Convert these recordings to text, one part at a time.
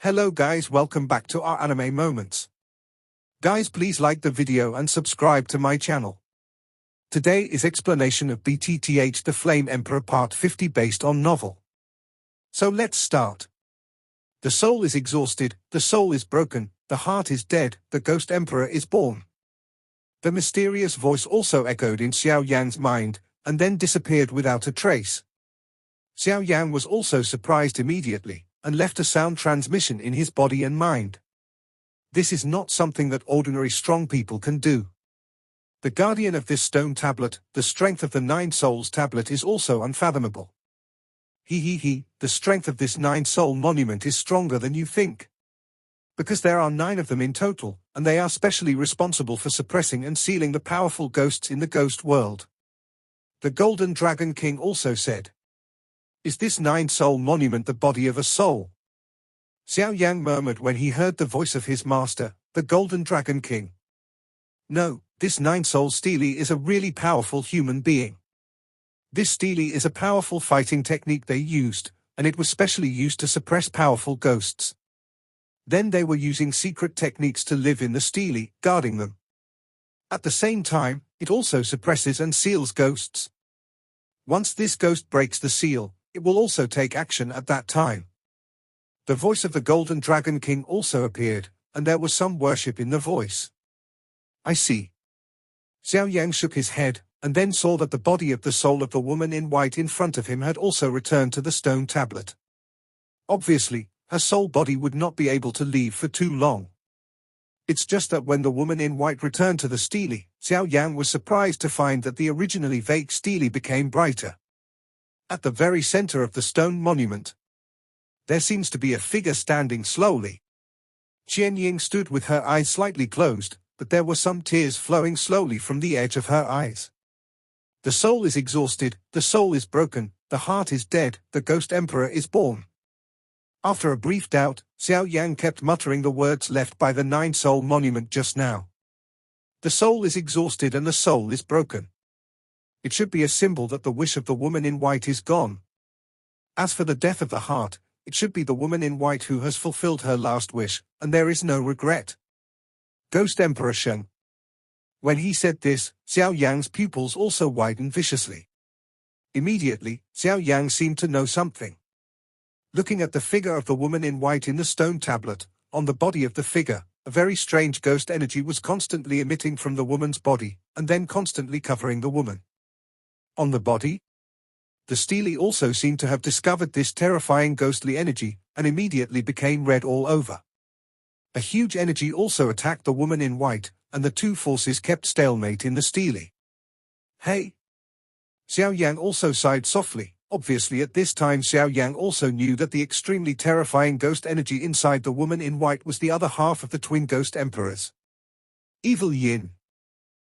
Hello guys, welcome back to our anime moments. Guys, please like the video and subscribe to my channel. Today is explanation of BTTH The Flame Emperor Part 50 based on novel. So let's start. The soul is exhausted, the soul is broken, the heart is dead, the ghost emperor is born. The mysterious voice also echoed in Xiao Yan's mind, and then disappeared without a trace. Xiao Yan was also surprised immediately, and left a sound transmission in his body and mind. This is not something that ordinary strong people can do. The guardian of this stone tablet, the strength of the 9 souls tablet is also unfathomable. The strength of this 9-soul monument is stronger than you think. Because there are 9 of them in total, and they are specially responsible for suppressing and sealing the powerful ghosts in the ghost world. The Golden Dragon King also said, "Is this 9-soul monument the body of a soul?" Xiao Yan murmured when he heard the voice of his master, the Golden Dragon King. "No, this 9-soul stele is a really powerful human being. This stele is a powerful fighting technique they used, and it was specially used to suppress powerful ghosts. Then they were using secret techniques to live in the stele, guarding them. At the same time, it also suppresses and seals ghosts. Once this ghost breaks the seal, it will also take action at that time." The voice of the Golden Dragon King also appeared, and there was some worship in the voice. "I see." Xiao Yang shook his head, and then saw that the body of the soul of the woman in white in front of him had also returned to the stone tablet. Obviously, her soul body would not be able to leave for too long. It's just that when the woman in white returned to the stele, Xiao Yang was surprised to find that the originally vague stele became brighter. At the very center of the stone monument, there seems to be a figure standing slowly. Qian Ying stood with her eyes slightly closed, but there were some tears flowing slowly from the edge of her eyes. The soul is exhausted, the soul is broken, the heart is dead, the ghost emperor is born. After a brief doubt, Xiao Yang kept muttering the words left by the 9-soul monument just now. The soul is exhausted and the soul is broken. It should be a symbol that the wish of the woman in white is gone. As for the death of the heart, it should be the woman in white who has fulfilled her last wish, and there is no regret. Ghost Emperor Xiang. When he said this, Xiao Yang's pupils also widened viciously. Immediately, Xiao Yang seemed to know something. Looking at the figure of the woman in white in the stone tablet, on the body of the figure, a very strange ghost energy was constantly emitting from the woman's body, and then constantly covering the woman. On the body? The stele also seemed to have discovered this terrifying ghostly energy, and immediately became red all over. A huge energy also attacked the woman in white, and the two forces kept stalemate in the stele. "Hey!" Xiao Yang also sighed softly. Obviously at this time Xiao Yang also knew that the extremely terrifying ghost energy inside the woman in white was the other half of the twin ghost emperors. Evil Yin.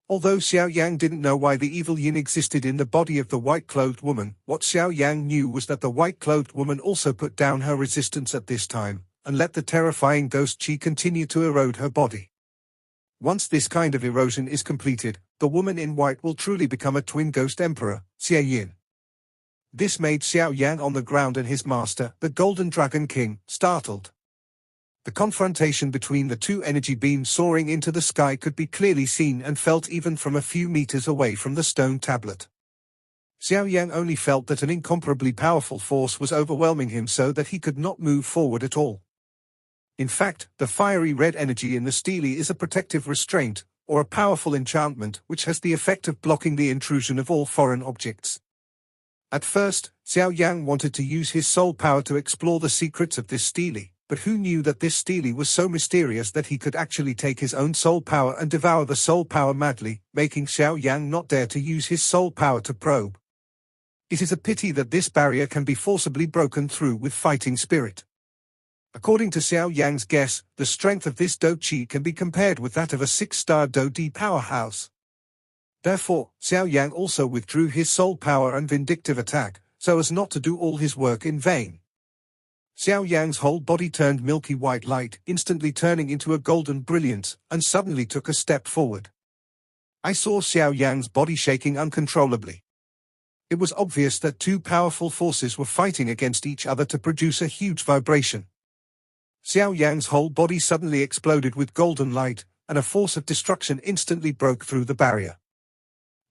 Although Xiao Yang didn't know why the evil yin existed in the body of the white-clothed woman, what Xiao Yang knew was that the white-clothed woman also put down her resistance at this time, and let the terrifying ghost qi continue to erode her body. Once this kind of erosion is completed, the woman in white will truly become a twin ghost emperor, Xie Yin. This made Xiao Yang on the ground and his master, the Golden Dragon King, startled. The confrontation between the two energy beams soaring into the sky could be clearly seen and felt even from a few meters away from the stone tablet. Xiao Yang only felt that an incomparably powerful force was overwhelming him so that he could not move forward at all. In fact, the fiery red energy in the stele is a protective restraint, or a powerful enchantment which has the effect of blocking the intrusion of all foreign objects. At first, Xiao Yang wanted to use his soul power to explore the secrets of this stele. But who knew that this stele was so mysterious that he could actually take his own soul power and devour the soul power madly, making Xiao Yang not dare to use his soul power to probe. It is a pity that this barrier can be forcibly broken through with fighting spirit. According to Xiao Yang's guess, the strength of this Do Qi can be compared with that of a 6-star Do Di powerhouse. Therefore, Xiao Yang also withdrew his soul power and vindictive attack, so as not to do all his work in vain. Xiao Yang's whole body turned milky white light, instantly turning into a golden brilliance, and suddenly took a step forward. I saw Xiao Yang's body shaking uncontrollably. It was obvious that two powerful forces were fighting against each other to produce a huge vibration. Xiao Yan's whole body suddenly exploded with golden light, and a force of destruction instantly broke through the barrier.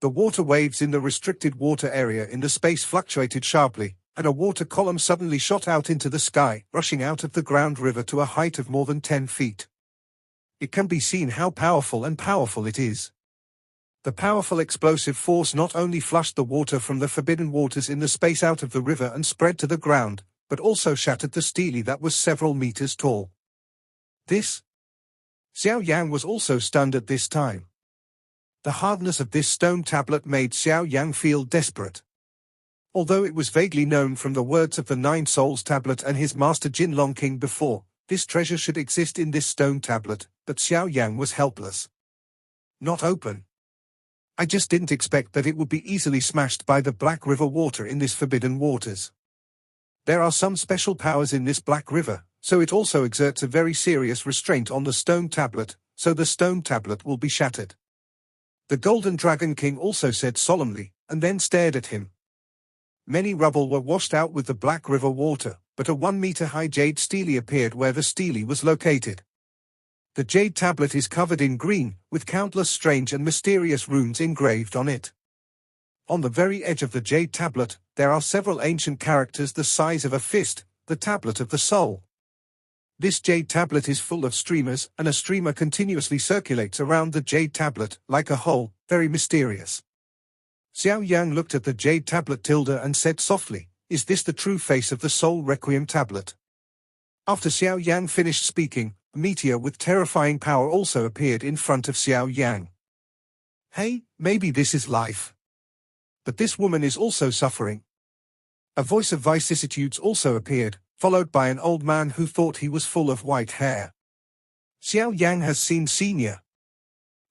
The water waves in the restricted water area in the space fluctuated sharply, and a water column suddenly shot out into the sky, rushing out of the ground river to a height of more than 10 feet. It can be seen how powerful it is. The powerful explosive force not only flushed the water from the forbidden waters in the space out of the river and spread to the ground, but also shattered the stele that was several meters tall. Xiao Yan was also stunned at this time. The hardness of this stone tablet made Xiao Yan feel desperate. Although it was vaguely known from the words of the Nine Souls tablet and his master Jin Long King before, this treasure should exist in this stone tablet, but Xiao Yan was helpless. Not open. I just didn't expect that it would be easily smashed by the Black River water in this forbidden waters. There are some special powers in this Black River, so it also exerts a very serious restraint on the stone tablet, so the stone tablet will be shattered. The Golden Dragon King also said solemnly, and then stared at him. Many rubble were washed out with the Black River water, but a 1-meter-high jade stele appeared where the stele was located. The jade tablet is covered in green, with countless strange and mysterious runes engraved on it. On the very edge of the jade tablet, there are several ancient characters the size of a fist, the tablet of the soul. This jade tablet is full of streamers, and a streamer continuously circulates around the jade tablet, like a hole, very mysterious. Xiao Yang looked at the jade tablet and said softly, "Is this the true face of the Soul Requiem tablet?" After Xiao Yang finished speaking, a meteor with terrifying power also appeared in front of Xiao Yang. "Hey, maybe this is life. But this woman is also suffering." A voice of vicissitudes also appeared, followed by an old man who thought he was full of white hair. Xiao Yang has seen senior.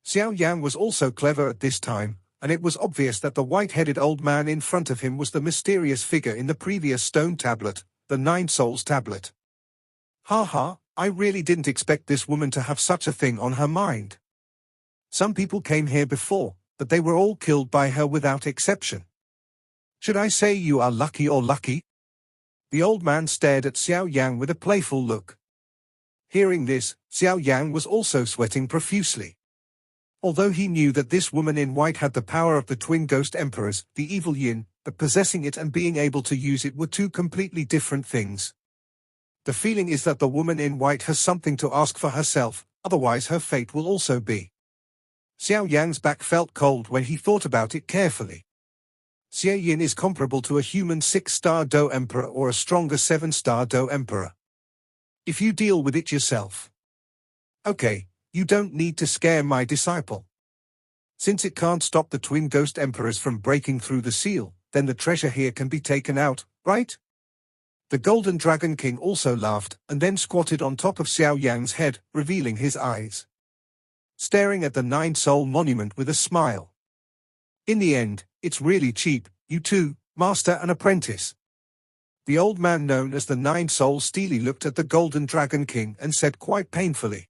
Xiao Yang was also clever at this time, and it was obvious that the white-headed old man in front of him was the mysterious figure in the previous stone tablet, the Nine Souls tablet. Ha, I really didn't expect this woman to have such a thing on her mind. Some people came here before, but they were all killed by her without exception. Should I say you are lucky or lucky? The old man stared at Xiao Yang with a playful look. Hearing this, Xiao Yang was also sweating profusely. Although he knew that this woman in white had the power of the twin ghost emperors, the evil yin, but possessing it and being able to use it were two completely different things. The feeling is that the woman in white has something to ask for herself, otherwise her fate will also be. Xiao Yang's back felt cold when he thought about it carefully. Xie Yin is comparable to a human 6-star Do Emperor or a stronger 7-star Do Emperor. If you deal with it yourself. Okay, you don't need to scare my disciple. Since it can't stop the twin ghost emperors from breaking through the seal, then the treasure here can be taken out, right? The Golden Dragon King also laughed, and then squatted on top of Xiao Yang's head, revealing his eyes. Staring at the Nine Soul monument with a smile. In the end, it's really cheap, you two, master and apprentice. The old man known as the Nine Soul stele looked at the Golden Dragon King and said quite painfully.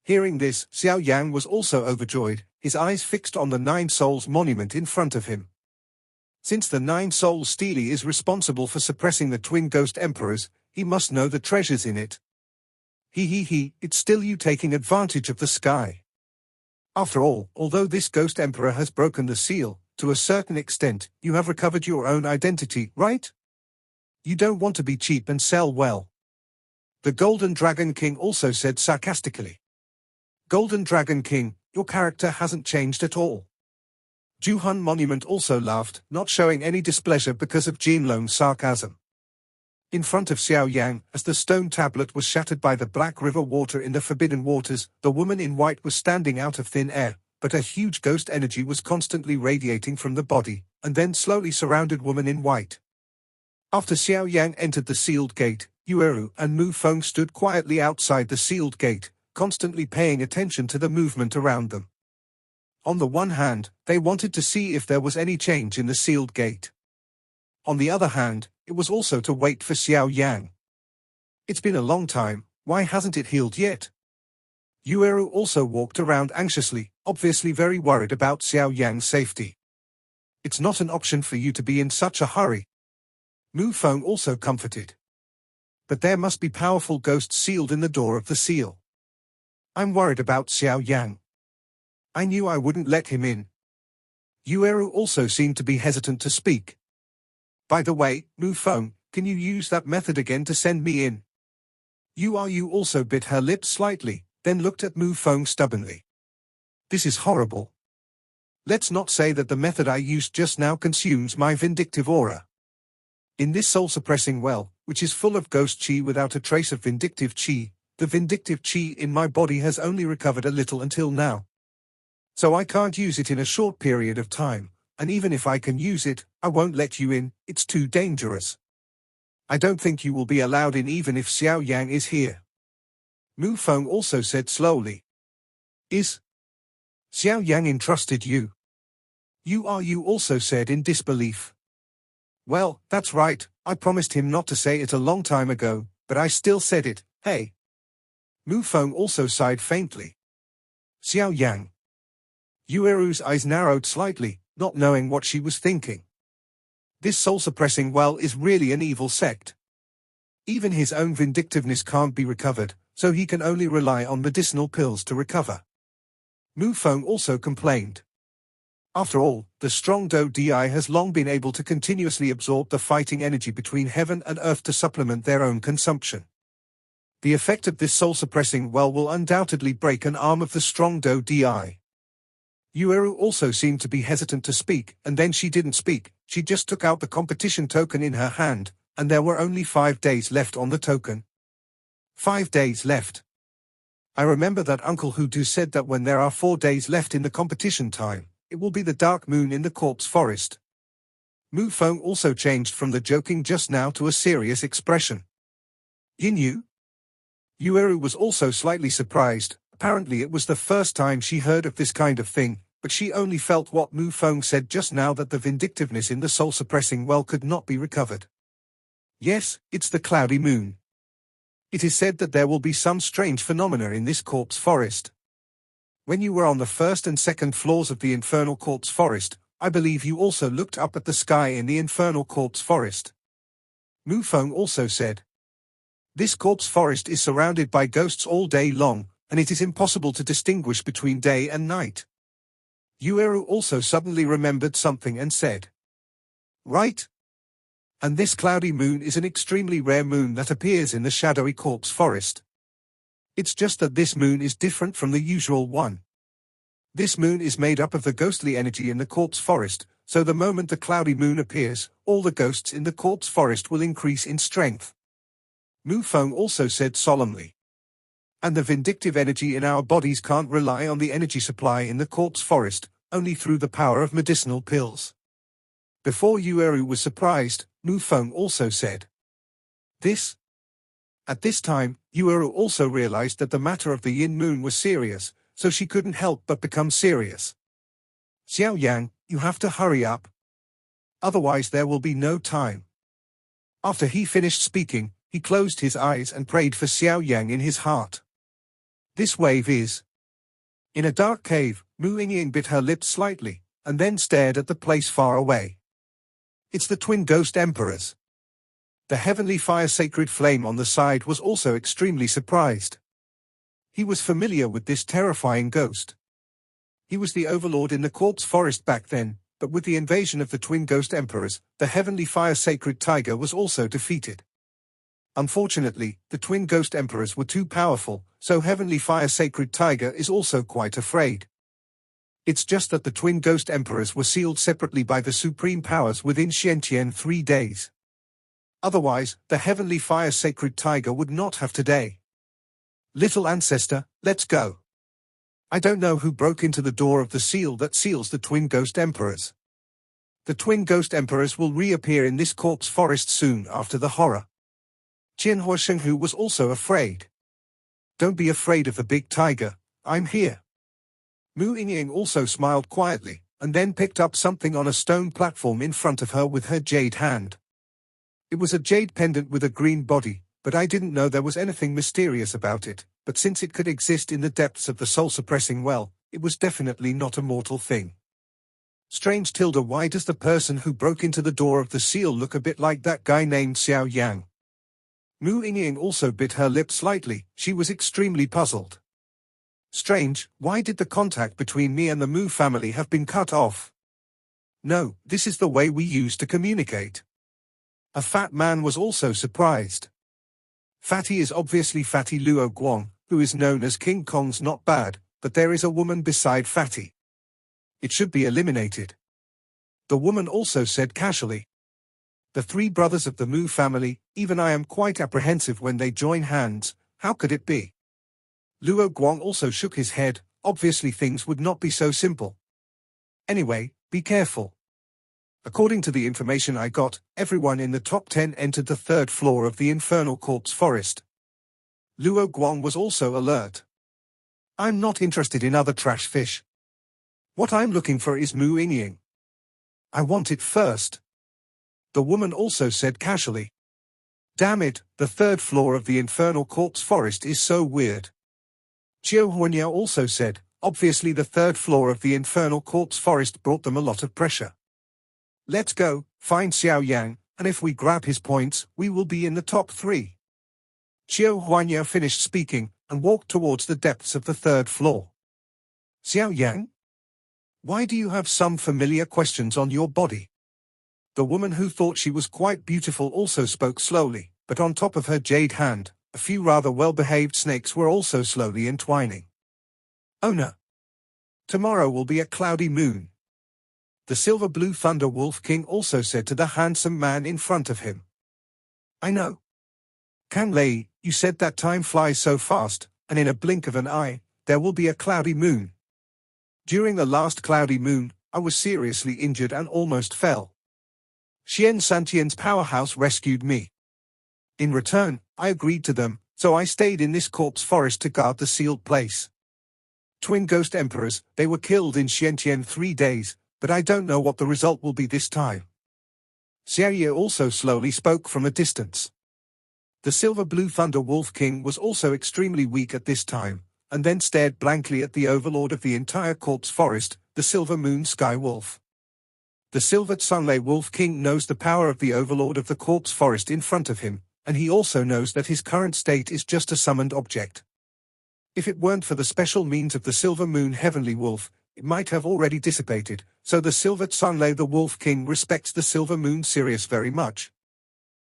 Hearing this, Xiao Yang was also overjoyed, his eyes fixed on the Nine Souls monument in front of him. Since the Nine Souls stele is responsible for suppressing the twin ghost emperors, he must know the treasures in it. It's still you taking advantage of the sky. After all, although this ghost emperor has broken the seal, to a certain extent, you have recovered your own identity, right? You don't want to be cheap and sell well. The Golden Dragon King also said sarcastically. Golden Dragon King, your character hasn't changed at all. Juhun Monument also laughed, not showing any displeasure because of Jinlong's sarcasm. In front of Xiao Yang, as the stone tablet was shattered by the Black River water in the Forbidden Waters, the woman in white was standing out of thin air, but a huge ghost energy was constantly radiating from the body, and then slowly surrounded woman in white. After Xiao Yang entered the sealed gate, Yueru and Mu Feng stood quietly outside the sealed gate, constantly paying attention to the movement around them. On the one hand, they wanted to see if there was any change in the sealed gate. On the other hand, it was also to wait for Xiao Yang. It's been a long time, why hasn't it healed yet? Yueru also walked around anxiously, obviously very worried about Xiao Yang's safety. It's not an option for you to be in such a hurry. Mu Feng also comforted. But there must be powerful ghosts sealed in the door of the seal. I'm worried about Xiao Yan. I knew I wouldn't let him in. Yueru also seemed to be hesitant to speak. By the way, Mu Feng, can you use that method again to send me in? Yu also bit her lips slightly, then looked at Mu Feng stubbornly. This is horrible. Let's not say that the method I used just now consumes my vindictive aura. In this soul-suppressing well, which is full of ghost chi without a trace of vindictive chi, the vindictive chi in my body has only recovered a little until now. So I can't use it in a short period of time, and even if I can use it, I won't let you in, it's too dangerous. I don't think you will be allowed in even if Xiao Yang is here. Mu Feng also said slowly. Is Xiao Yang entrusted you? You also said in disbelief. Well, that's right, I promised him not to say it a long time ago, but I still said it, hey. Mu Feng also sighed faintly. Xiao Yang. Yueru's eyes narrowed slightly, not knowing what she was thinking. This soul-suppressing well is really an evil sect. Even his own vindictiveness can't be recovered, so he can only rely on medicinal pills to recover. Mu Feng also complained. After all, the strong Do Di has long been able to continuously absorb the fighting energy between heaven and earth to supplement their own consumption. The effect of this soul-suppressing well will undoubtedly break an arm of the strong Do Di. Yueru also seemed to be hesitant to speak, and then she didn't speak, she just took out the competition token in her hand, and there were only 5 days left on the token. 5 days left. I remember that Uncle Hudu said that when there are 4 days left in the competition time, it will be the dark moon in the corpse forest. Mu Feng also changed from the joking just now to a serious expression. Yin Yueru was also slightly surprised. Apparently it was the first time she heard of this kind of thing, but she only felt what Mu Feng said just now, that the vindictiveness in the soul-suppressing well could not be recovered. Yes, it's the cloudy moon. It is said that there will be some strange phenomena in this corpse forest. When you were on the first and second floors of the infernal corpse forest, I believe you also looked up at the sky in the infernal corpse forest. Mu Feng also said. This corpse forest is surrounded by ghosts all day long, and it is impossible to distinguish between day and night. Yueru also suddenly remembered something and said. Right? And this cloudy moon is an extremely rare moon that appears in the shadowy corpse forest. It's just that this moon is different from the usual one. This moon is made up of the ghostly energy in the corpse forest, so the moment the cloudy moon appears, all the ghosts in the corpse forest will increase in strength. Mu Feng also said solemnly. And the vindictive energy in our bodies can't rely on the energy supply in the corpse forest, only through the power of medicinal pills. Before Yueru was surprised, Mu Feng also said. This? At this time, Yueru also realized that the matter of the yin moon was serious, so she couldn't help but become serious. Xiao Yang, you have to hurry up. Otherwise there will be no time. After he finished speaking, he closed his eyes and prayed for Xiao Yang in his heart. This wave is. In a dark cave, Mu Yingying bit her lips slightly, and then stared at the place far away. It's the twin ghost emperors. The heavenly fire sacred flame on the side was also extremely surprised. He was familiar with this terrifying ghost. He was the overlord in the corpse forest back then, but with the invasion of the twin ghost emperors, the heavenly fire sacred tiger was also defeated. Unfortunately, the twin ghost emperors were too powerful, so heavenly fire sacred tiger is also quite afraid. It's just that the twin ghost emperors were sealed separately by the supreme powers within Xiantian 3 days. Otherwise, the heavenly fire sacred tiger would not have today. Little ancestor, let's go. I don't know who broke into the door of the seal that seals the twin ghost emperors. The twin ghost emperors will reappear in this corpse forest soon after the horror. Jianhua Shenghu was also afraid. Don't be afraid of the big tiger, I'm here. Mu Yingying also smiled quietly, and then picked up something on a stone platform in front of her with her jade hand. It was a jade pendant with a green body, but I didn't know there was anything mysterious about it, but since it could exist in the depths of the soul-suppressing well, it was definitely not a mortal thing. Strange tilde, why does the person who broke into the door of the seal look a bit like that guy named Xiao Yang? Mu Yingying also bit her lip slightly. She was extremely puzzled. Strange, why did the contact between me and the Mu family have been cut off? No, this is the way we used to communicate. A fat man was also surprised. Fatty is obviously Fatty Luo Guang, who is known as King Kong's not bad, but there is a woman beside Fatty. It should be eliminated. The woman also said casually. The three brothers of the Mu family, even I am quite apprehensive when they join hands. How could it be? Luo Guang also shook his head. Obviously things would not be so simple. Anyway, be careful. According to the information I got, everyone in the top 10 entered the third floor of the infernal corpse forest. Luo Guang was also alert. I'm not interested in other trash fish. What I'm looking for is Mu Yingying. I want it first. The woman also said casually. Damn it, the third floor of the infernal corpse forest is so weird. Xiao Huanya also said, obviously the third floor of the infernal corpse forest brought them a lot of pressure. Let's go, find Xiao Yan, and if we grab his points, we will be in the top 3. Xiao Huanya finished speaking, and walked towards the depths of the third floor. Xiao Yan? Why do you have some familiar questions on your body? The woman who thought she was quite beautiful also spoke slowly, but on top of her jade hand, a few rather well-behaved snakes were also slowly entwining. Oh no. Tomorrow will be a cloudy moon. The silver-blue Thunder Wolf King also said to the handsome man in front of him. I know. Kang Lei, you said that time flies so fast, and in a blink of an eye, there will be a cloudy moon. During the last cloudy moon, I was seriously injured and almost fell. Xian Santian's powerhouse rescued me. In return, I agreed to them, so I stayed in this corpse forest to guard the sealed place. Twin Ghost Emperors, they were killed in Xiantian 3 days, but I don't know what the result will be this time. Xiao Ye also slowly spoke from a distance. The silver-blue Thunder Wolf King was also extremely weak at this time, and then stared blankly at the overlord of the entire corpse forest, the Silver Moon Sky Wolf. The Silver Sunlay Wolf King knows the power of the overlord of the corpse forest in front of him, and he also knows that his current state is just a summoned object. If it weren't for the special means of the Silver Moon Heavenly Wolf, it might have already dissipated, so the Silver Sunlay the Wolf King respects the Silver Moon Sirius very much.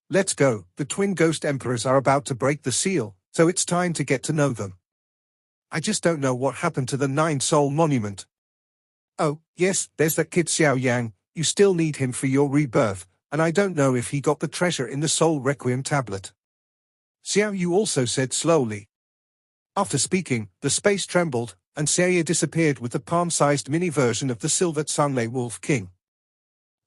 Let's go, the Twin Ghost Emperors are about to break the seal, so it's time to get to know them. I just don't know what happened to the 9-Soul Monument. Oh, yes, there's that kid Xiao Yang, you still need him for your rebirth, and I don't know if he got the treasure in the Soul Requiem tablet. Xiao Yu also said slowly. After speaking, the space trembled, and Xiao Ye disappeared with the palm-sized mini-version of the Silver Sunlay Wolf King.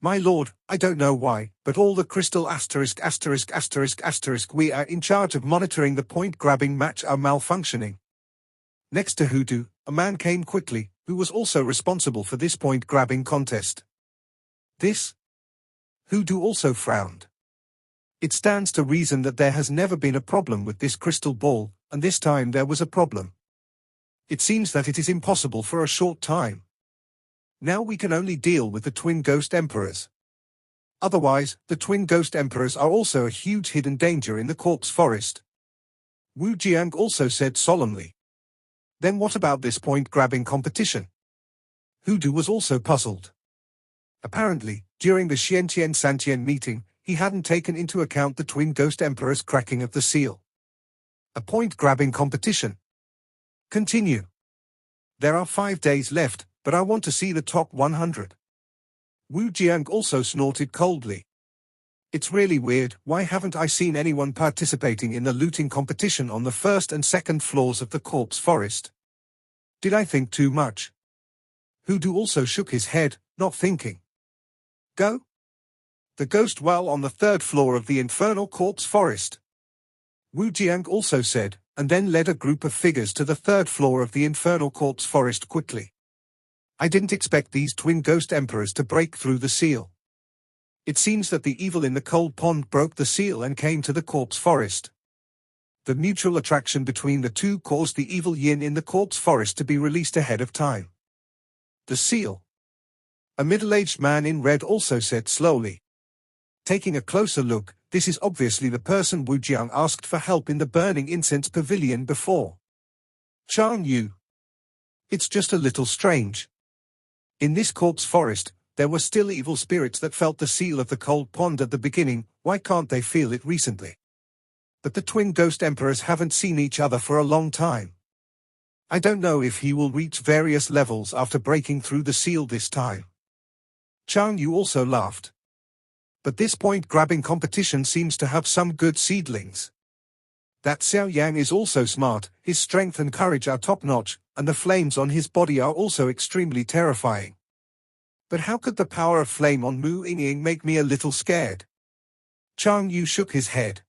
My lord, I don't know why, but all the crystal ***** we are in charge of monitoring the point-grabbing match are malfunctioning. Next to Hoodoo, a man came quickly, who was also responsible for this point-grabbing contest. This? Hoodoo also frowned. It stands to reason that there has never been a problem with this crystal ball, and this time there was a problem. It seems that it is impossible for a short time. Now we can only deal with the Twin Ghost Emperors. Otherwise, the Twin Ghost Emperors are also a huge hidden danger in the corpse forest. Wu Jiang also said solemnly. Then what about this point-grabbing competition? Hoodoo was also puzzled. Apparently, during the Xiantian Santian meeting, he hadn't taken into account the Twin Ghost Emperor's cracking of the seal. A point-grabbing competition. Continue. There are 5 days left, but I want to see the top 100. Wu Jiang also snorted coldly. It's really weird, why haven't I seen anyone participating in the looting competition on the first and second floors of the corpse forest? Did I think too much? Hoodoo also shook his head, not thinking. Go? The ghost well on the third floor of the infernal corpse forest. Wu Jiang also said, and then led a group of figures to the third floor of the infernal corpse forest quickly. I didn't expect these Twin Ghost Emperors to break through the seal. It seems that the evil in the cold pond broke the seal and came to the corpse forest. The mutual attraction between the two caused the evil yin in the corpse forest to be released ahead of time. The seal. A middle-aged man in red also said slowly. Taking a closer look, this is obviously the person Wu Jiang asked for help in the burning incense pavilion before. Chang Yu. It's just a little strange. In this corpse forest, there were still evil spirits that felt the seal of the cold pond at the beginning. Why can't they feel it recently? But the twin ghost emperors haven't seen each other for a long time. I don't know if he will reach various levels after breaking through the seal this time. Chang Yu also laughed. But this point-grabbing competition seems to have some good seedlings. That Xiao Yan is also smart, his strength and courage are top-notch, and the flames on his body are also extremely terrifying. But how could the power of flame on Mu Yingying make me a little scared? Chang Yu shook his head.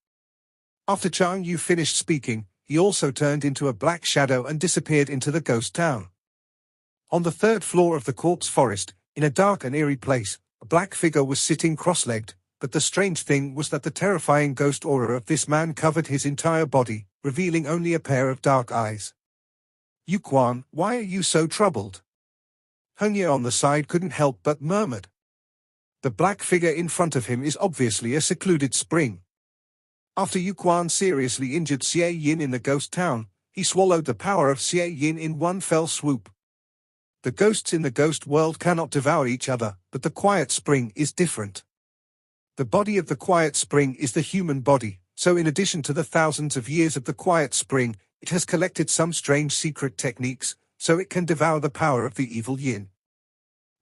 After Chang Yu finished speaking, he also turned into a black shadow and disappeared into the ghost town. On the third floor of the corpse forest, in a dark and eerie place, a black figure was sitting cross-legged, but the strange thing was that the terrifying ghost aura of this man covered his entire body, revealing only a pair of dark eyes. Yu Quan, why are you so troubled? Heng Ye on the side couldn't help but murmured. The black figure in front of him is obviously a secluded spring. After Yu Quan seriously injured Xie Yin in the ghost town, he swallowed the power of Xie Yin in one fell swoop. The ghosts in the ghost world cannot devour each other, but the quiet spring is different. The body of the quiet spring is the human body, so in addition to the thousands of years of the quiet spring, it has collected some strange secret techniques, so it can devour the power of the evil yin.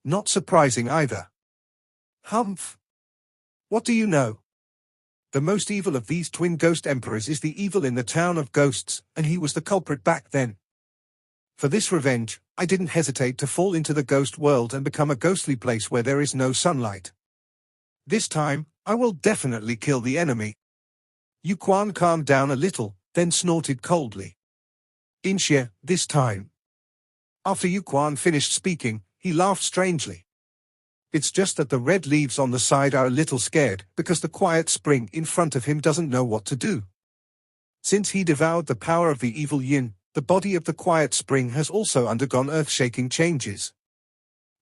Not surprising either. Humph. What do you know? The most evil of these twin ghost emperors is the evil in the town of ghosts, and he was the culprit back then. For this revenge, I didn't hesitate to fall into the ghost world and become a ghostly place where there is no sunlight. This time, I will definitely kill the enemy. Yu Quan calmed down a little, then snorted coldly. Inxie, this time. After Yu Quan finished speaking, he laughed strangely. It's just that the red leaves on the side are a little scared because the quiet spring in front of him doesn't know what to do. Since he devoured the power of the evil yin, the body of the quiet spring has also undergone earth-shaking changes.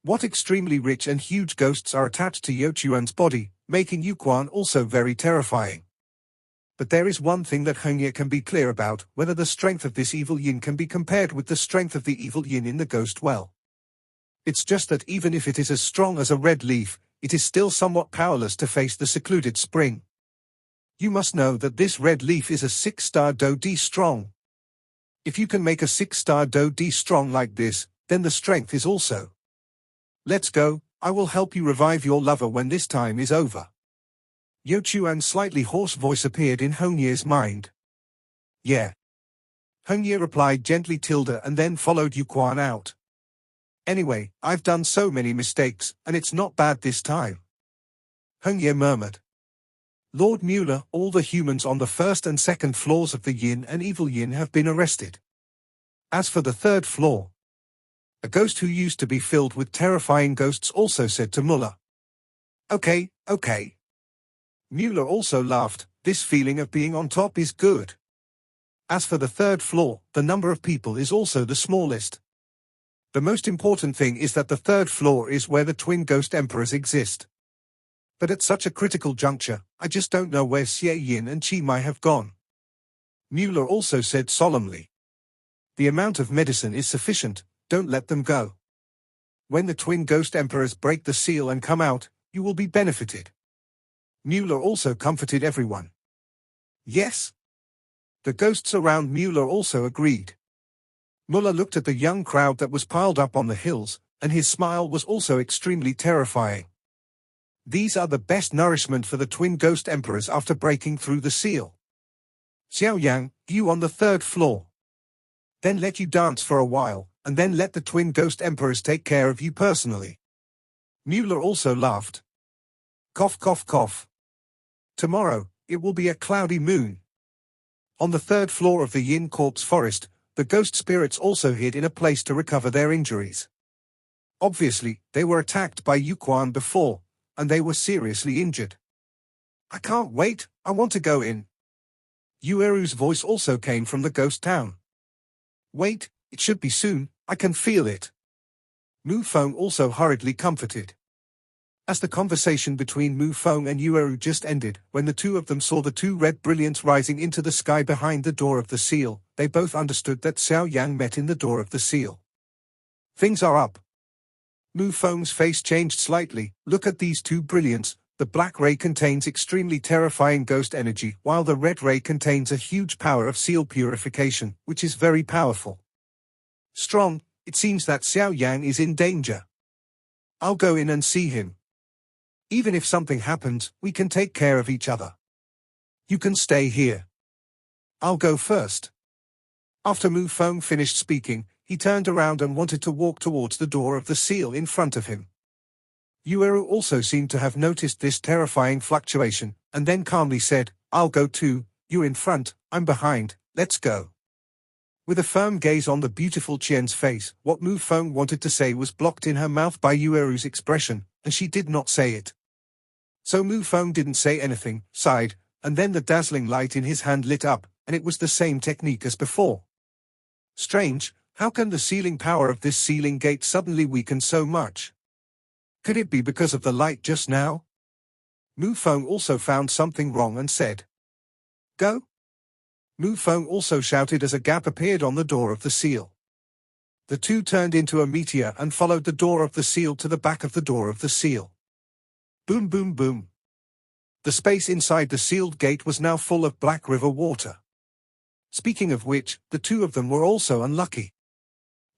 What extremely rich and huge ghosts are attached to Youchuan's body, making Yu Quan also very terrifying. But there is one thing that Heng Ye can be clear about, whether the strength of this evil yin can be compared with the strength of the evil yin in the ghost well. It's just that even if it is as strong as a red leaf, it is still somewhat powerless to face the secluded spring. You must know that this red leaf is a 6-star Do D strong. If you can make a 6-star Do D strong like this, then the strength is also. Let's go, I will help you revive your lover when this time is over. Youchuan's slightly hoarse voice appeared in Heng Ye's mind. Yeah. Heng Ye replied gently and then followed Yu Quan out. Anyway, I've done so many mistakes, and it's not bad this time. Heng Ye murmured. Lord Mueller, all the humans on the first and second floors of the yin and evil yin have been arrested. As for the third floor, a ghost who used to be filled with terrifying ghosts also said to Muller. Okay. Mueller also laughed, this feeling of being on top is good. As for the third floor, the number of people is also the smallest. The most important thing is that the third floor is where the twin ghost emperors exist. But at such a critical juncture, I just don't know where Xie Yin and Chi Mai have gone. Mueller also said solemnly. The amount of medicine is sufficient, don't let them go. When the twin ghost emperors break the seal and come out, you will be benefited. Mueller also comforted everyone. Yes. The ghosts around Mueller also agreed. Muller looked at the young crowd that was piled up on the hills, and his smile was also extremely terrifying. These are the best nourishment for the twin ghost emperors after breaking through the seal. Xiao Yang, you on the third floor. Then let you dance for a while, and then let the twin ghost emperors take care of you personally. Mueller also laughed. Cough cough cough. Tomorrow, it will be a cloudy moon. On the third floor of the Yin Corpse Forest, the ghost spirits also hid in a place to recover their injuries. Obviously, they were attacked by Yu Quan before, and they were seriously injured. I can't wait, I want to go in. Yueru's voice also came from the ghost town. Wait, it should be soon, I can feel it. Mu Feng also hurriedly comforted. As the conversation between Mu Feng and Yueru just ended, when the two of them saw the two red brilliants rising into the sky behind the door of the seal, they both understood that Xiao Yang met in the door of the seal. Things are up. Mu Feng's face changed slightly. Look at these two brilliants. The black ray contains extremely terrifying ghost energy, while the red ray contains a huge power of seal purification, which is very powerful. Strong. It seems that Xiao Yang is in danger. I'll go in and see him. Even if something happens, we can take care of each other. You can stay here. I'll go first. After Mu Feng finished speaking, he turned around and wanted to walk towards the door of the seal in front of him. Yueru also seemed to have noticed this terrifying fluctuation, and then calmly said, I'll go too. You in front, I'm behind, let's go. With a firm gaze on the beautiful Qian's face, what Mu Feng wanted to say was blocked in her mouth by Yueru's expression, and she did not say it. So Mu Feng didn't say anything, sighed, and then the dazzling light in his hand lit up, and it was the same technique as before. Strange, how can the sealing power of this sealing gate suddenly weaken so much? Could it be because of the light just now? Mu Feng also found something wrong and said, Go. Mu Feng also shouted as a gap appeared on the door of the seal. The two turned into a meteor and followed the door of the seal to the back of the door of the seal. Boom boom boom. The space inside the sealed gate was now full of black river water. Speaking of which, the two of them were also unlucky.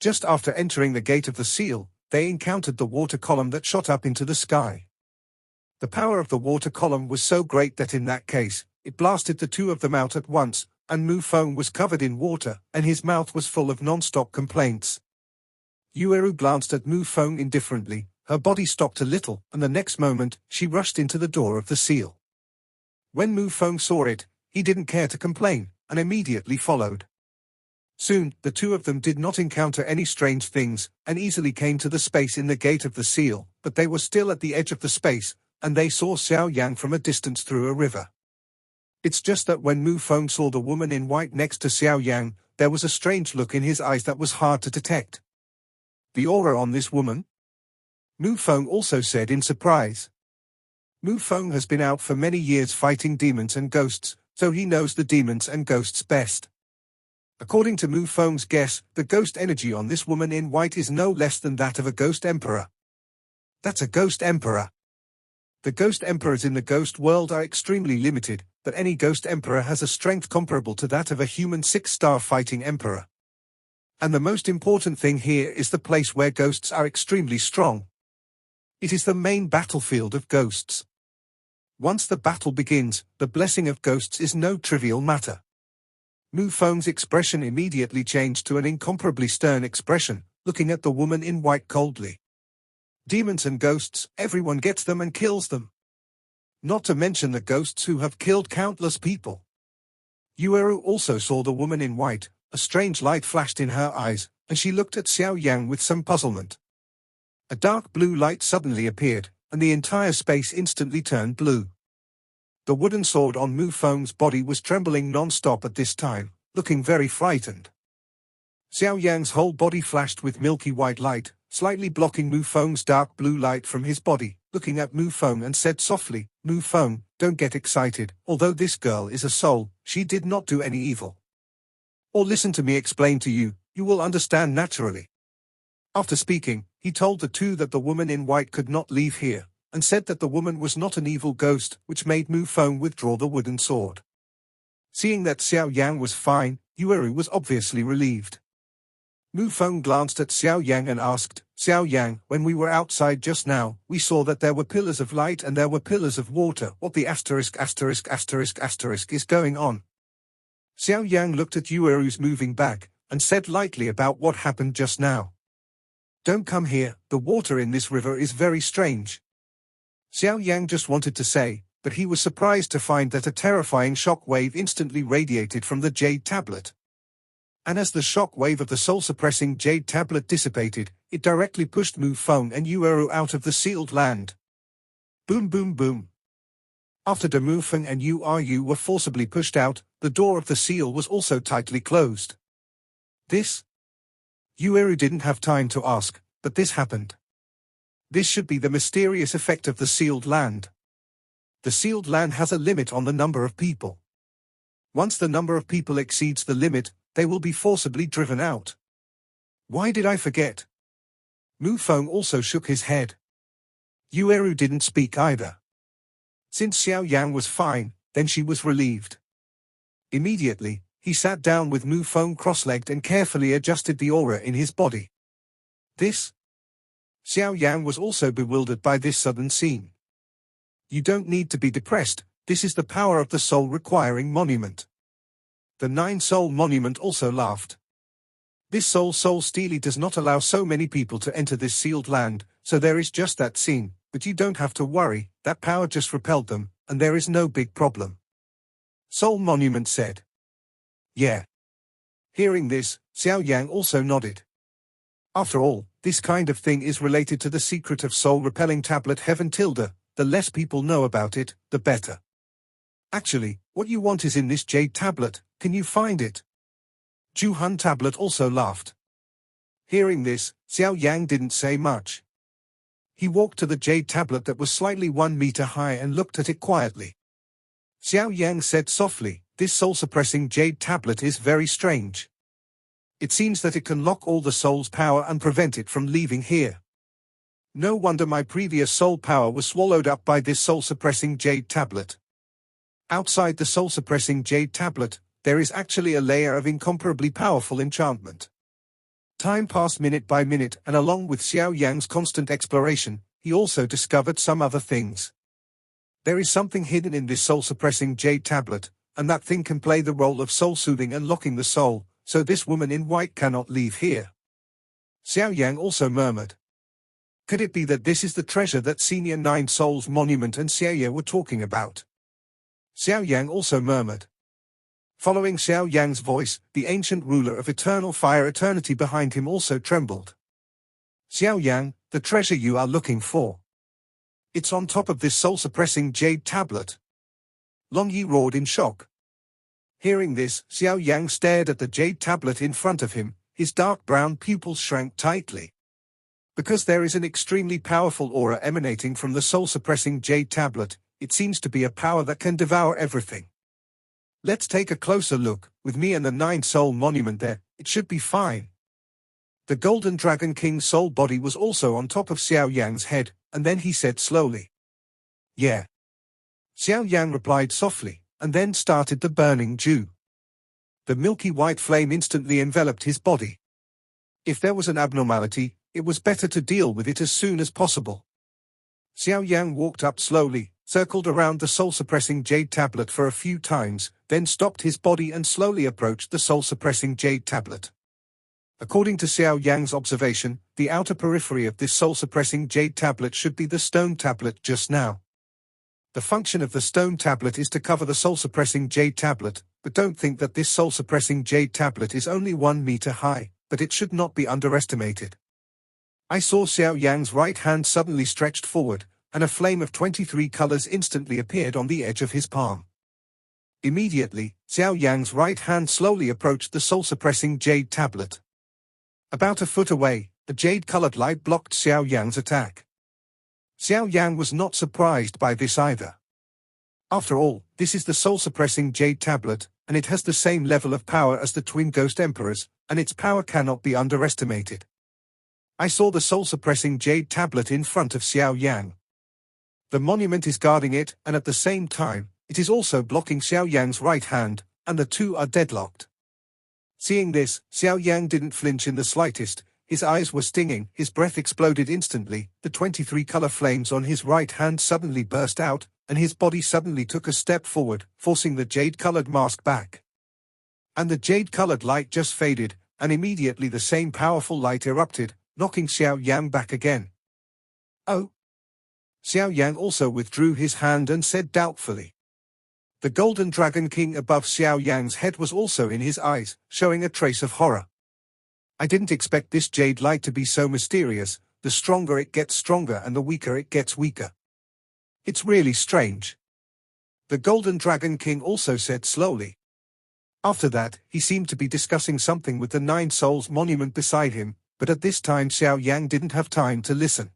Just after entering the gate of the seal, they encountered the water column that shot up into the sky. The power of the water column was so great that in that case, it blasted the two of them out at once, and Mu Feng was covered in water, and his mouth was full of non-stop complaints. Yueru glanced at Mu Feng indifferently. Her body stopped a little, and the next moment, she rushed into the door of the seal. When Mu Feng saw it, he didn't care to complain, and immediately followed. Soon, the two of them did not encounter any strange things, and easily came to the space in the gate of the seal, but they were still at the edge of the space, and they saw Xiao Yang from a distance through a river. It's just that when Mu Feng saw the woman in white next to Xiao Yang, there was a strange look in his eyes that was hard to detect. The aura on this woman? Mu Feng also said in surprise. Mu Feng has been out for many years fighting demons and ghosts, so he knows the demons and ghosts best. According to Mu Feng's guess, the ghost energy on this woman in white is no less than that of a ghost emperor. That's a ghost emperor. The ghost emperors in the ghost world are extremely limited, but any ghost emperor has a strength comparable to that of a human 6-star fighting emperor. And the most important thing here is the place where ghosts are extremely strong. It is the main battlefield of ghosts. Once the battle begins, the blessing of ghosts is no trivial matter. Mu Feng's expression immediately changed to an incomparably stern expression, looking at the woman in white coldly. Demons and ghosts, everyone gets them and kills them. Not to mention the ghosts who have killed countless people. Yueru also saw the woman in white. A strange light flashed in her eyes, and she looked at Xiao Yang with some puzzlement. A dark blue light suddenly appeared, and the entire space instantly turned blue. The wooden sword on Mu Feng's body was trembling non-stop at this time, looking very frightened. Xiao Yang's whole body flashed with milky white light, slightly blocking Mu Feng's dark blue light from his body, looking at Mu Feng and said softly, Mu Feng, don't get excited, although this girl is a soul, she did not do any evil. Or listen to me explain to you, you will understand naturally. After speaking, he told the two that the woman in white could not leave here, and said that the woman was not an evil ghost, which made Mu Feng withdraw the wooden sword. Seeing that Xiao Yang was fine, Yueru was obviously relieved. Mu Feng glanced at Xiao Yang and asked, Xiao Yang, when we were outside just now, we saw that there were pillars of light and there were pillars of water. What the asterisk is going on? Xiao Yang looked at Yueru's moving back, and said lightly about what happened just now. Don't come here, the water in this river is very strange. Xiao Yang just wanted to say, but he was surprised to find that a terrifying shock wave instantly radiated from the jade tablet. And as the shock wave of the soul-suppressing jade tablet dissipated, it directly pushed Mu Feng and Yueru out of the sealed land. Boom boom boom. After De Mu Feng and Yu were forcibly pushed out, the door of the seal was also tightly closed. This? Yueru didn't have time to ask, but this happened. This should be the mysterious effect of the sealed land. The sealed land has a limit on the number of people. Once the number of people exceeds the limit, they will be forcibly driven out. Why did I forget? Mu Feng also shook his head. Yueru didn't speak either. Since Xiao Yan was fine, then she was relieved. Immediately, he sat down with Mu Feng cross-legged and carefully adjusted the aura in his body. This? Xiao Yan was also bewildered by this sudden scene. You don't need to be depressed, this is the power of the soul-requiring monument. The nine-soul monument also laughed. This soul steely does not allow so many people to enter this sealed land, so there is just that scene, but you don't have to worry, that power just repelled them, and there is no big problem. Soul Monument said. Yeah. Hearing this, Xiao Yang also nodded. After all, this kind of thing is related to the secret of soul-repelling tablet Heaven Tilde. The less people know about it, the better. Actually, what you want is in this jade tablet, can you find it? Juhun tablet also laughed. Hearing this, Xiao Yang didn't say much. He walked to the jade tablet that was slightly 1 meter high and looked at it quietly. Xiao Yang said softly, this soul-suppressing jade tablet is very strange. It seems that it can lock all the soul's power and prevent it from leaving here. No wonder my previous soul power was swallowed up by this soul-suppressing jade tablet. Outside the soul-suppressing jade tablet, there is actually a layer of incomparably powerful enchantment. Time passed minute by minute, and along with Xiao Yang's constant exploration, he also discovered some other things. There is something hidden in this soul-suppressing jade tablet, and that thing can play the role of soul-soothing and locking the soul, so this woman in white cannot leave here. Xiao Yang also murmured. Could it be that this is the treasure that Senior Nine Souls Monument and Xiaoye were talking about? Xiao Yang also murmured. Following Xiao Yang's voice, the ancient ruler of eternal fire eternity behind him also trembled. Xiao Yang, the treasure you are looking for. It's on top of this soul-suppressing jade tablet. Long Yi roared in shock. Hearing this, Xiao Yang stared at the jade tablet in front of him, his dark brown pupils shrank tightly. Because there is an extremely powerful aura emanating from the soul-suppressing jade tablet, it seems to be a power that can devour everything. Let's take a closer look, with me and the Nine Soul Monument there, it should be fine. The Golden Dragon King's soul body was also on top of Xiao Yang's head, and then he said slowly. Yeah. Xiao Yang replied softly, and then started the burning dew. The milky white flame instantly enveloped his body. If there was an abnormality, it was better to deal with it as soon as possible. Xiao Yang walked up slowly, circled around the soul-suppressing jade tablet for a few times, then stopped his body and slowly approached the soul-suppressing jade tablet. According to Xiao Yang's observation, the outer periphery of this soul-suppressing jade tablet should be the stone tablet just now. The function of the stone tablet is to cover the soul-suppressing jade tablet, but don't think that this soul-suppressing jade tablet is only 1 meter high, but it should not be underestimated. I saw Xiao Yang's right hand suddenly stretched forward, and a flame of 23 colors instantly appeared on the edge of his palm. Immediately, Xiao Yang's right hand slowly approached the soul-suppressing jade tablet. About a foot away, the jade-colored light blocked Xiao Yang's attack. Xiao Yang was not surprised by this either. After all, this is the soul-suppressing jade tablet, and it has the same level of power as the twin ghost emperors, and its power cannot be underestimated. I saw the soul-suppressing jade tablet in front of Xiao Yang. The monument is guarding it, and at the same time, it is also blocking Xiao Yang's right hand, and the two are deadlocked. Seeing this, Xiao Yang didn't flinch in the slightest, his eyes were stinging, his breath exploded instantly, the 23 color flames on his right hand suddenly burst out, and his body suddenly took a step forward, forcing the jade-colored mask back. And the jade-colored light just faded, and immediately the same powerful light erupted, knocking Xiao Yang back again. Oh. Xiao Yang also withdrew his hand and said doubtfully. The Golden Dragon King above Xiao Yang's head was also in his eyes, showing a trace of horror. I didn't expect this jade light to be so mysterious, the stronger it gets stronger and the weaker it gets weaker. It's really strange. The Golden Dragon King also said slowly. After that, he seemed to be discussing something with the Nine Souls Monument beside him, but at this time Xiao Yang didn't have time to listen.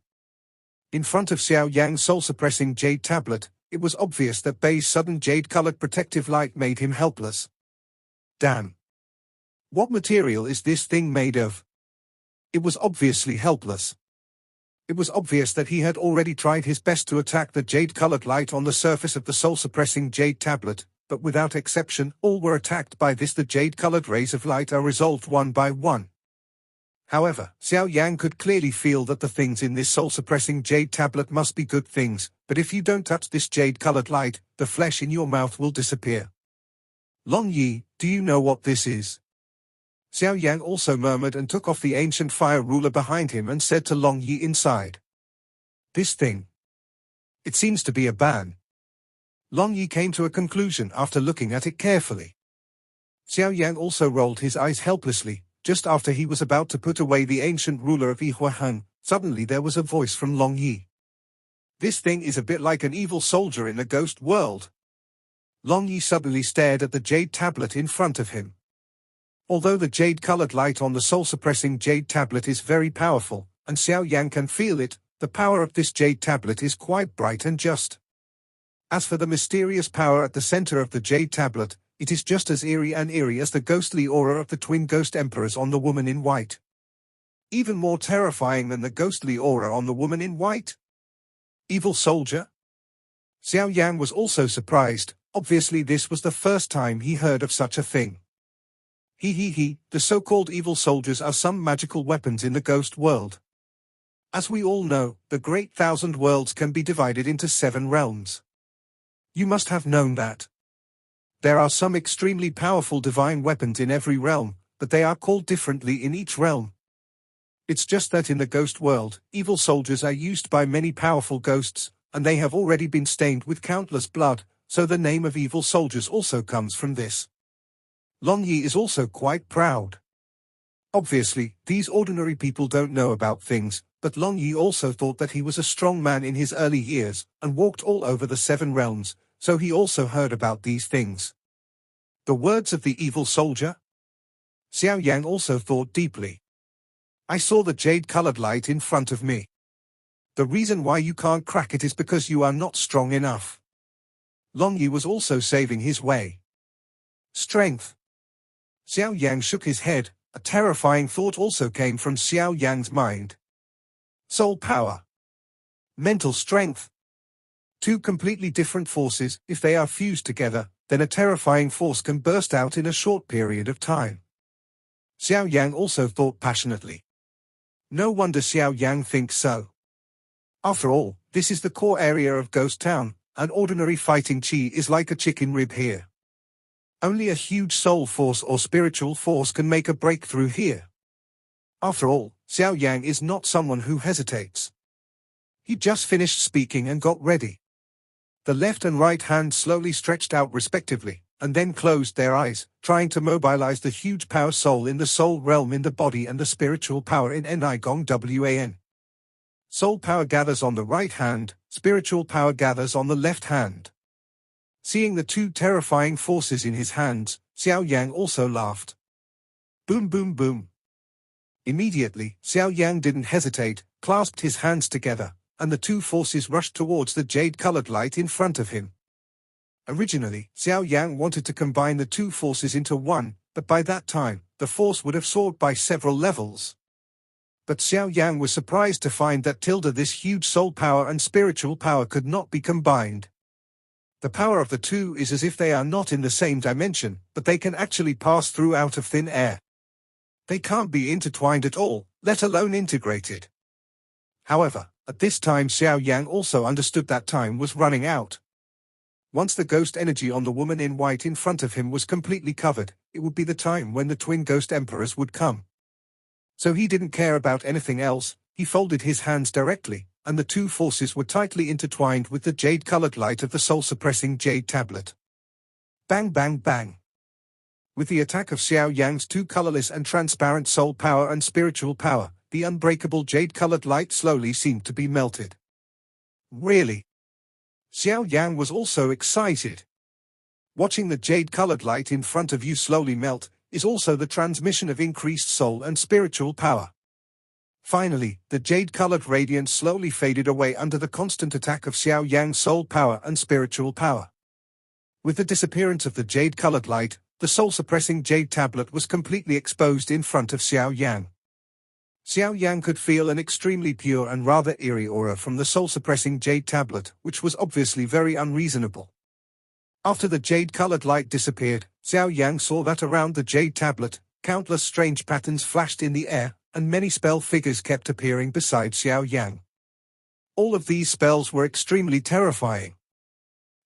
In front of Xiao Yang's soul-suppressing jade tablet, it was obvious that Bei's sudden jade-colored protective light made him helpless. Damn. What material is this thing made of? It was obviously helpless. It was obvious that he had already tried his best to attack the jade-colored light on the surface of the soul-suppressing jade tablet, but without exception, all were attacked by this. The jade-colored rays of light are resolved one by one. However, Xiao Yan could clearly feel that the things in this soul-suppressing jade tablet must be good things, but if you don't touch this jade-colored light, the flesh in your mouth will disappear. Long Yi, do you know what this is? Xiao Yan also murmured and took off the ancient fire ruler behind him and said to Long Yi inside. This thing. It seems to be a ban. Long Yi came to a conclusion after looking at it carefully. Xiao Yan also rolled his eyes helplessly. Just after he was about to put away the ancient ruler of Yihuaheng, suddenly there was a voice from Long Yi. This thing is a bit like an evil soldier in the ghost world. Long Yi suddenly stared at the jade tablet in front of him. Although the jade-colored light on the soul-suppressing jade tablet is very powerful, and Xiao Yan can feel it, the power of this jade tablet is quite bright and just. As for the mysterious power at the center of the jade tablet, it is just as eerie as the ghostly aura of the twin ghost emperors on the woman in white. Even more terrifying than the ghostly aura on the woman in white. Evil soldier? Xiao Yan was also surprised. Obviously this was the first time he heard of such a thing. The so-called evil soldiers are some magical weapons in the ghost world. As we all know, the Great Thousand Worlds can be divided into 7 realms. You must have known that. There are some extremely powerful divine weapons in every realm, but they are called differently in each realm. It's just that in the ghost world, evil soldiers are used by many powerful ghosts, and they have already been stained with countless blood, so the name of evil soldiers also comes from this. Long Yi is also quite proud. Obviously, these ordinary people don't know about things, but Long Yi also thought that he was a strong man in his early years, and walked all over the 7 realms, so he also heard about these things. The words of the evil soldier? Xiao Yan also thought deeply. I saw the jade-colored light in front of me. The reason why you can't crack it is because you are not strong enough. Long Yi was also saving his way. Strength. Xiao Yan shook his head. A terrifying thought also came from Xiao Yan's mind. Soul power. Mental strength. 2 completely different forces. If they are fused together, then a terrifying force can burst out in a short period of time. Xiao Yan also thought passionately. No wonder Xiao Yan thinks so. After all, this is the core area of Ghost Town, and ordinary fighting chi is like a chicken rib here. Only a huge soul force or spiritual force can make a breakthrough here. After all, Xiao Yan is not someone who hesitates. He just finished speaking and got ready. The left and right hand slowly stretched out respectively, and then closed their eyes, trying to mobilize the huge power soul in the soul realm in the body and the spiritual power in Nigong Wan. Soul power gathers on the right hand, spiritual power gathers on the left hand. Seeing the 2 terrifying forces in his hands, Xiao Yan also laughed. Boom boom boom. Immediately, Xiao Yan didn't hesitate, clasped his hands together, and the 2 forces rushed towards the jade-colored light in front of him. Originally, Xiao Yan wanted to combine the 2 forces into one, but by that time, the force would have soared by several levels. But Xiao Yan was surprised to find that this huge soul power and spiritual power could not be combined. The power of the 2 is as if they are not in the same dimension, but they can actually pass through out of thin air. They can't be intertwined at all, let alone integrated. However, at this time Xiao Yan also understood that time was running out. Once the ghost energy on the woman in white in front of him was completely covered, it would be the time when the twin ghost emperors would come. So he didn't care about anything else, he folded his hands directly, and the 2 forces were tightly intertwined with the jade-colored light of the soul-suppressing jade tablet. Bang bang bang. With the attack of Xiao Yan's 2 colorless and transparent soul power and spiritual power, the unbreakable jade-colored light slowly seemed to be melted. Really? Xiao Yan was also excited. Watching the jade-colored light in front of you slowly melt is also the transmission of increased soul and spiritual power. Finally, the jade-colored radiance slowly faded away under the constant attack of Xiao Yan's soul power and spiritual power. With the disappearance of the jade-colored light, the soul-suppressing jade tablet was completely exposed in front of Xiao Yan. Xiao Yan could feel an extremely pure and rather eerie aura from the soul-suppressing jade tablet, which was obviously very unreasonable. After the jade-colored light disappeared, Xiao Yan saw that around the jade tablet, countless strange patterns flashed in the air, and many spell figures kept appearing beside Xiao Yan. All of these spells were extremely terrifying.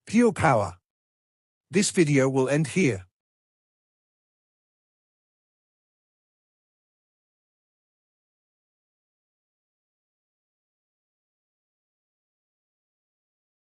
Pure power. This video will end here.